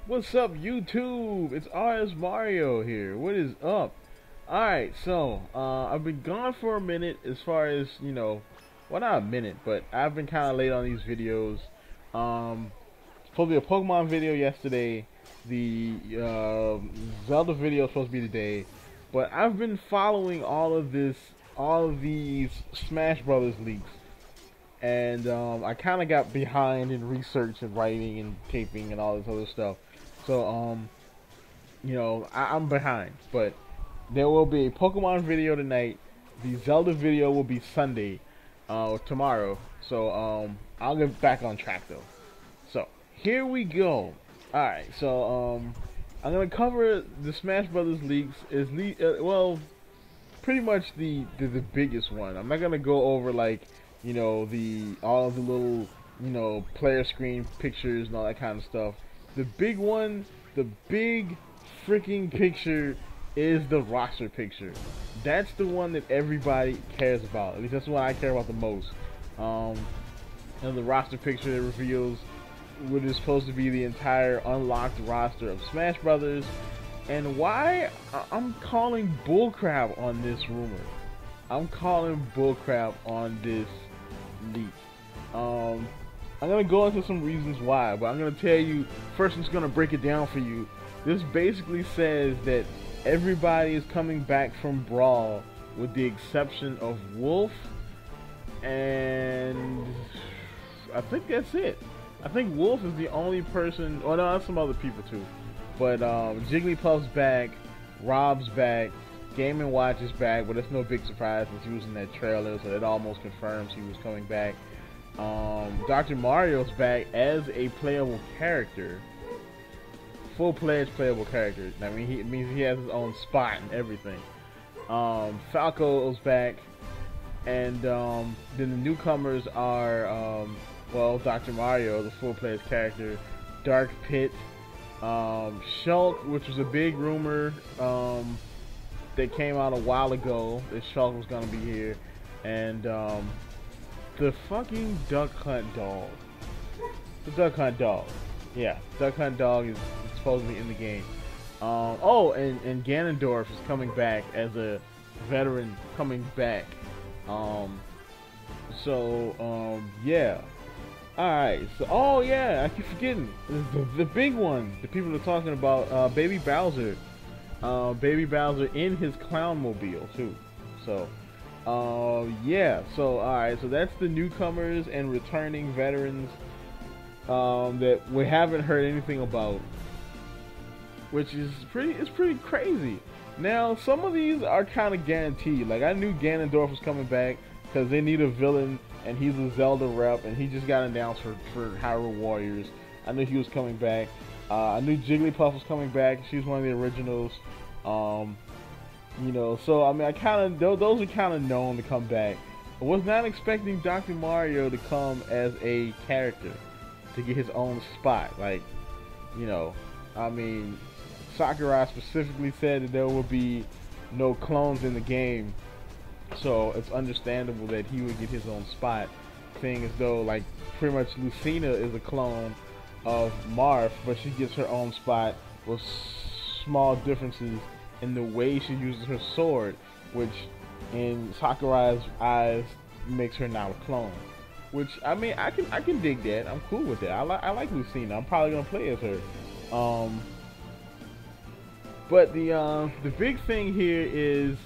What's up, YouTube? It's RS Mario here. What is up? Alright, so I've been gone for a minute as far as, you know, well, not a minute, but I've been kind of late on these videos. Supposed to be a Pokemon video yesterday. The Zelda video is supposed to be today. But I've been following all of these Smash Brothers leaks. And I kind of got behind in research and writing and taping and all this other stuff. So, you know, I'm behind. But there will be a Pokemon video tonight. The Zelda video will be Sunday, tomorrow. So, I'll get back on track though. So, here we go. Alright, so, I'm going to cover the Smash Brothers leaks. Well, pretty much the biggest one. I'm not going to go over, like, you know, all of the little, you know, player screen pictures and all that kind of stuff. The big one, the big freaking picture is the roster picture. That's the one that everybody cares about. At least that's the one I care about the most. And the roster picture that reveals what is supposed to be the entire unlocked roster of Smash Brothers, and why I'm calling bullcrap on this rumor. I'm calling bullcrap on this leak. I'm gonna go into some reasons why, but I'm gonna tell you first. I'm just gonna break it down for you. This basically says that everybody is coming back from Brawl, with the exception of Wolf, and I think that's it. I think Wolf is the only person. Oh no, there's some other people too. But Jigglypuff's back, Rob's back, Game & Watch is back, but it's no big surprise since he was in that trailer, so that almost confirms he was coming back. Dr. Mario's back as a playable character, full-fledged playable character. I mean, it means he has his own spot and everything. Falco's back, and then the newcomers are, well, Dr. Mario, the full-fledged character, Dark Pit, Shulk, which was a big rumor that came out a while ago that Shulk was gonna be here, and the fucking Duck Hunt dog. The Duck Hunt dog. Yeah, Duck Hunt dog is supposedly in the game. Oh, and Ganondorf is coming back as a veteran, coming back. Yeah. Alright, so, oh yeah, I keep forgetting. The big one, the people are talking about, Baby Bowser. Baby Bowser in his clown mobile too. So, yeah, so alright, so that's the newcomers and returning veterans that we haven't heard anything about, which is pretty crazy. Now, some of these are kind of guaranteed. Like, I knew Ganondorf was coming back because they need a villain, and he's a Zelda rep, and he just got announced for Hyrule Warriors. I knew he was coming back. I knew Jigglypuff was coming back. She's one of the originals. You know, so I mean, those are kind of known to come back. I was not expecting Dr. Mario to come as a character, to get his own spot. Like, you know, I mean, Sakurai specifically said that there will be no clones in the game, so it's understandable that he would get his own spot, seeing as though, like, pretty much Lucina is a clone of Marth, but she gets her own spot with small differences in the way she uses her sword, which in Sakurai's eyes makes her not a clone. Which, I mean, I can dig that. I'm cool with that. I like Lucina. I'm probably gonna play as her. But the big thing here is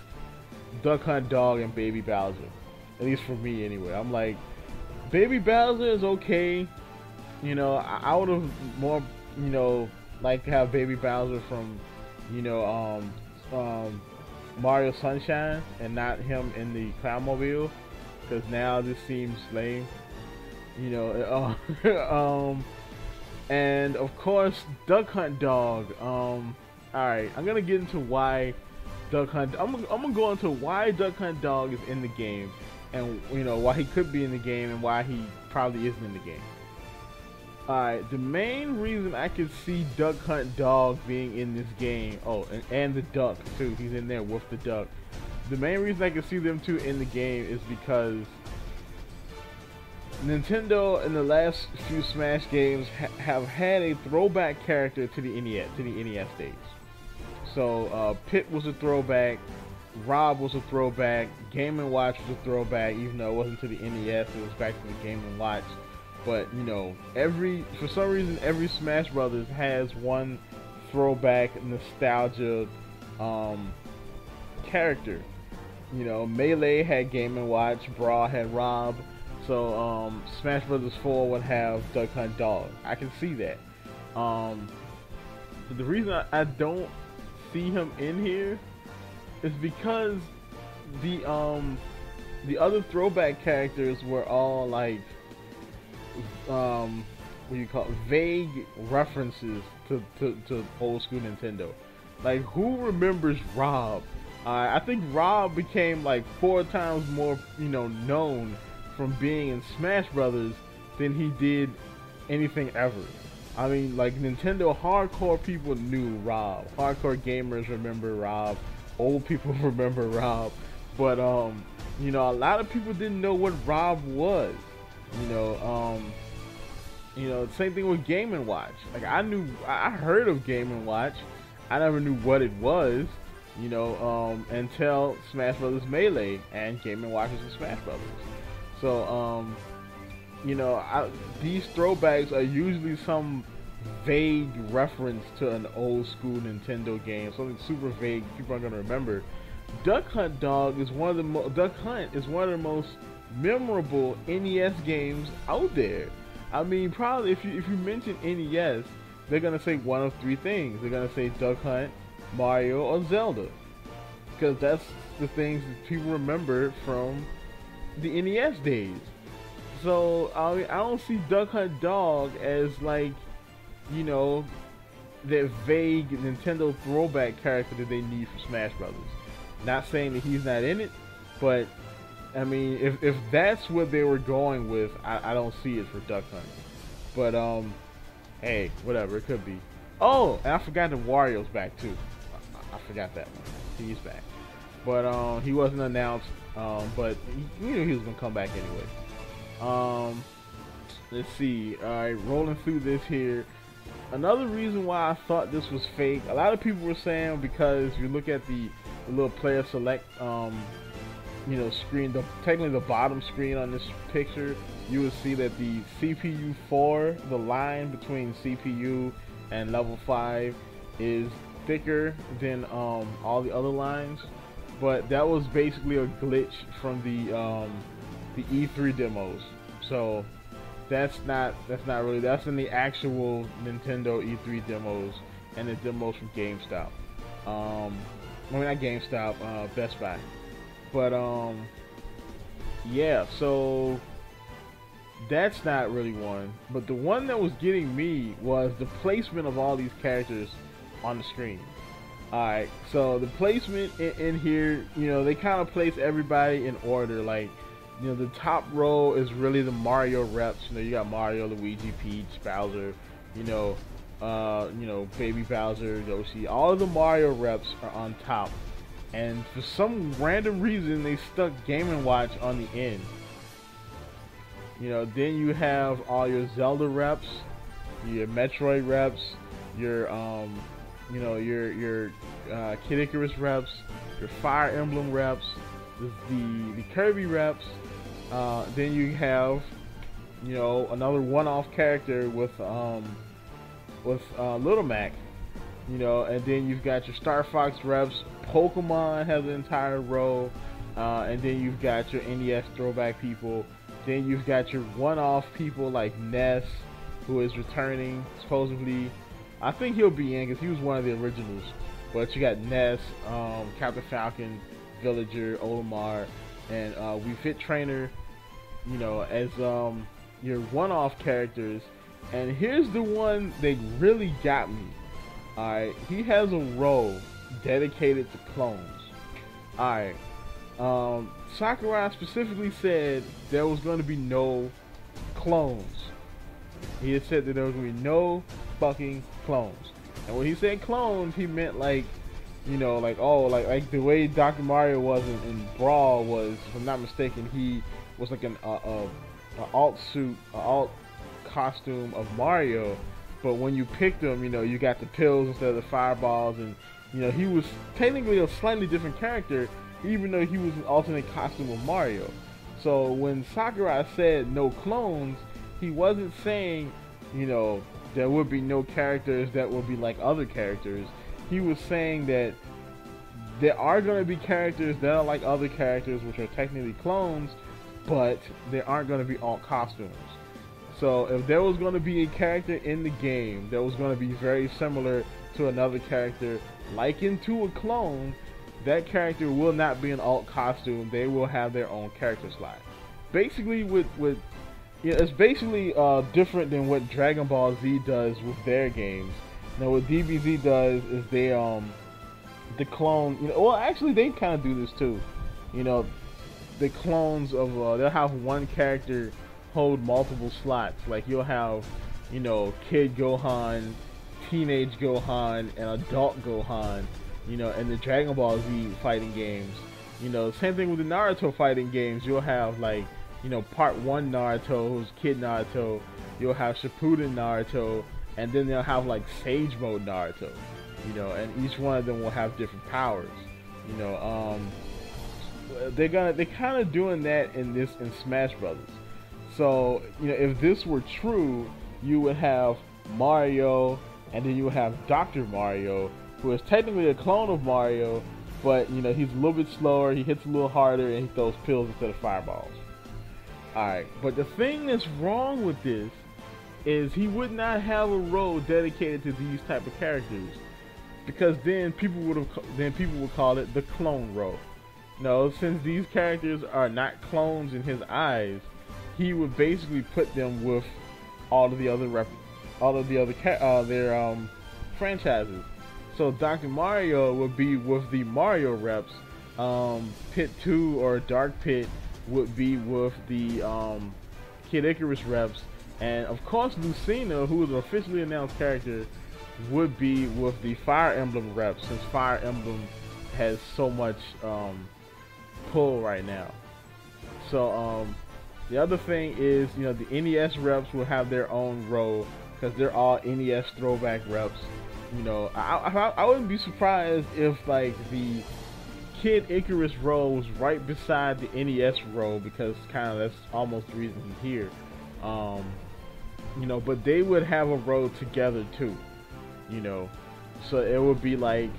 Duck Hunt Dog and Baby Bowser. At least for me, anyway. I'm like, Baby Bowser is okay. You know, I would have more, you know, liked to have Baby Bowser from, you know, Mario Sunshine, and not him in the Clownmobile, because now this seems lame. You know, and of course, Duck Hunt Dog. Alright, I'm gonna get into why Duck Hunt. I'm gonna go into why Duck Hunt Dog is in the game, and you know why he could be in the game, and why he probably isn't in the game. Alright, the main reason I could see Duck Hunt Dog being in this game, oh, and the duck too, he's in there with the duck. The main reason I can see them two in the game is because Nintendo in the last few Smash games have had a throwback character to the NES days. So Pit was a throwback, Rob was a throwback, Game & Watch was a throwback, even though it wasn't to the NES, it was back to the Game & Watch. But you know, for some reason, every Smash Brothers has one throwback nostalgia character. You know, Melee had Game & Watch, Brawl had Rob, so Smash Brothers 4 would have Duck Hunt Dog. I can see that. But the reason I don't see him in here is because the other throwback characters were all like what do you call it? Vague references to old school Nintendo. Like, who remembers Rob? I think Rob became like 4 times more, you know, known from being in Smash Brothers than he did anything ever. I mean, like, Nintendo hardcore people knew Rob. Hardcore gamers remember Rob. Old people remember Rob. But you know, a lot of people didn't know what Rob was. You know, same thing with Game & Watch. Like, I heard of Game & Watch. I never knew what it was, you know, until Smash Brothers Melee and Game & Watch was in Smash Brothers. So, you know, these throwbacks are usually some vague reference to an old school Nintendo game, something super vague people aren't gonna remember. Duck Hunt Dog is one of the Duck Hunt is one of the most memorable NES games out there. I mean, probably if you mention NES, they're gonna say one of 3 things. They're gonna say Duck Hunt, Mario, or Zelda, because that's the things that people remember from the NES days. So I mean, I don't see Duck Hunt Dog as, like, you know, that vague Nintendo throwback character that they need for Smash Brothers. Not saying that he's not in it, but I mean, if that's what they were going with, I don't see it for Duck Hunt. But hey, whatever, it could be. Oh, and I forgot that Wario's back too. I forgot that one. He's back, but he wasn't announced. But you knew he was gonna come back anyway. Let's see. All right, rolling through this here. Another reason why I thought this was fake. A lot of people were saying, because you look at the little player select, you know, screen, technically the bottom screen on this picture, you will see that the CPU 4, the line between CPU and level 5, is thicker than all the other lines. But that was basically a glitch from the E3 demos. So that's not really, that's in the actual Nintendo E3 demos and the demos from GameStop. I mean, not GameStop, Best Buy. But yeah, so that's not really one. But the one that was getting me was the placement of all these characters on the screen. Alright, so the placement in here, you know, they kind of place everybody in order. Like, you know, the top row is really the Mario reps. You know, you got Mario, Luigi, Peach, Bowser, you know, Baby Bowser, Yoshi. All of the Mario reps are on top. And for some random reason, they stuck Game & Watch on the end. You know, then you have all your Zelda reps, your Metroid reps, your you know, your Kid Icarus reps, your Fire Emblem reps, the Kirby reps. Then you have, you know, another one-off character with Little Mac, you know, and then you've got your Star Fox reps. Pokemon has an entire row, and then you've got your NES throwback people. Then you've got your one-off people like Ness, who is returning supposedly. I think he'll be in because he was one of the originals. But you got Ness, Captain Falcon, Villager, Olimar, and Wii Fit Trainer, you know, as your one-off characters. And here's the one that really got me. Alright, he has a row dedicated to clones. Alright, Sakurai specifically said there was going to be no clones. He had said that there was going to be no fucking clones. And when he said clones, he meant like, you know, like, oh, like the way Dr. Mario was in Brawl was, if I'm not mistaken, he was like a alt suit, an alt costume of Mario, but when you picked him, you know, you got the pills instead of the fireballs, and you know, he was technically a slightly different character, even though he was an alternate costume of Mario. So when Sakurai said no clones, he wasn't saying, you know, there would be no characters that will be like other characters. He was saying that there are going to be characters that are like other characters, which are technically clones, but they aren't going to be alt costumes. So if there was going to be a character in the game that was going to be very similar to another character, like into a clone, that character will not be an alt costume. They will have their own character slot. Basically, you know, it's basically different than what Dragon Ball Z does with their games. Now, what DBZ does is they the clone. You know, well, actually, they kind of do this too. You know, the clones of they'll have one character hold multiple slots. Like you'll have, you know, Kid Gohan, Teenage Gohan, and Adult Gohan. You know, in the Dragon Ball Z fighting games. You know, same thing with the Naruto fighting games. You'll have like, you know, part 1 Naruto, who's Kid Naruto. You'll have Shippuden Naruto, and then they'll have like Sage Mode Naruto. You know, and each one of them will have different powers. You know, they're kind of doing that in Smash Brothers. So, you know, if this were true, you would have Mario, and then you would have Dr. Mario, who is technically a clone of Mario, but you know, he's a little bit slower, he hits a little harder, and he throws pills instead of fireballs. Alright, but the thing that's wrong with this is he would not have a row dedicated to these type of characters, because then people would call it the clone row. No, since these characters are not clones in his eyes, he would basically put them with all of the other franchises. So Dr. Mario would be with the Mario reps. Pit 2 or Dark Pit would be with the Kid Icarus reps, and of course Lucina, who is an officially announced character, would be with the Fire Emblem reps, since Fire Emblem has so much pull right now. So the other thing is, you know, the NES reps will have their own row because they're all NES throwback reps. You know, I wouldn't be surprised if like the Kid Icarus row was right beside the NES row, because kind of that's almost the reason he's here. You know, but they would have a row together too. You know, so it would be like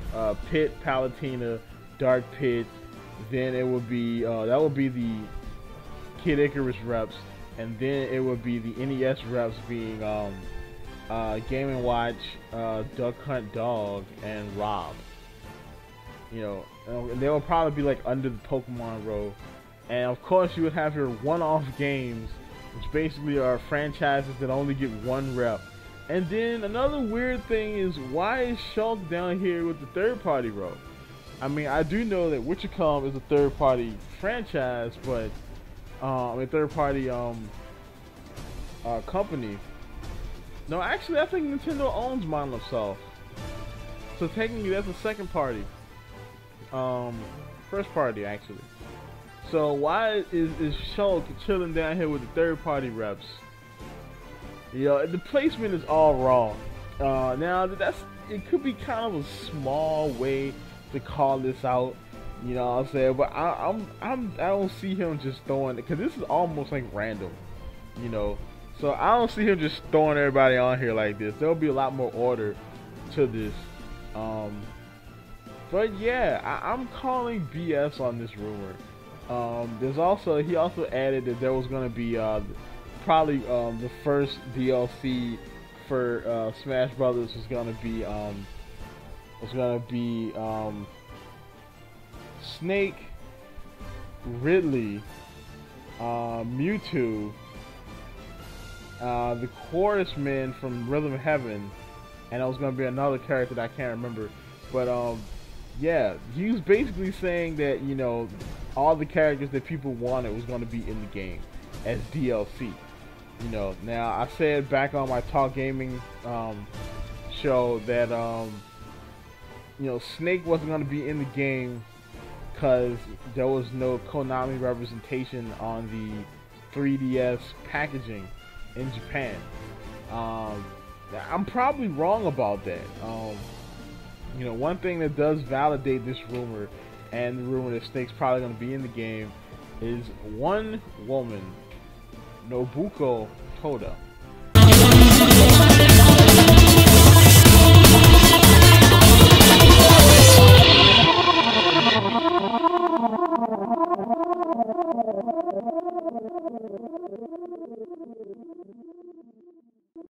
Pit, Palutena, Dark Pit. Then it would be that would be the Kid Icarus reps, and then it would be the NES reps being Game & Watch, Duck Hunt Dog, and Rob. You know, and they will probably be like under the Pokemon row. And of course you would have your one-off games, which basically are franchises that only get one rep. And then another weird thing is, why is Shulk down here with the third-party row? I mean, I do know that Witchercom is a third-party franchise, but I mean third-party company. No, actually, I think Nintendo owns Monolith Soft. So technically, that's a second party. First party, actually. So why is Shulk chilling down here with the third-party reps? You know, the placement is all wrong. Now, it could be kind of a small way to call this out. You know what I'm saying? But I don't see him just throwing it, because this is almost like random. You know? So I don't see him just throwing everybody on here like this. There'll be a lot more order to this. But yeah, I'm calling BS on this rumor. He also added that there was going to be probably the first DLC for Smash Brothers was going to be Snake, Ridley, Mewtwo, the Chorus Men from Rhythm Heaven, and it was going to be another character that I can't remember. But yeah, he was basically saying that, you know, all the characters that people wanted was going to be in the game as DLC. You know, now I said back on my Talk Gaming show that you know, Snake wasn't going to be in the game because there was no Konami representation on 3DS packaging in Japan. I'm probably wrong about that. You know, one thing that does validate this rumor, and the rumor that Snake's probably going to be in the game, is one woman, Nobuko Toda.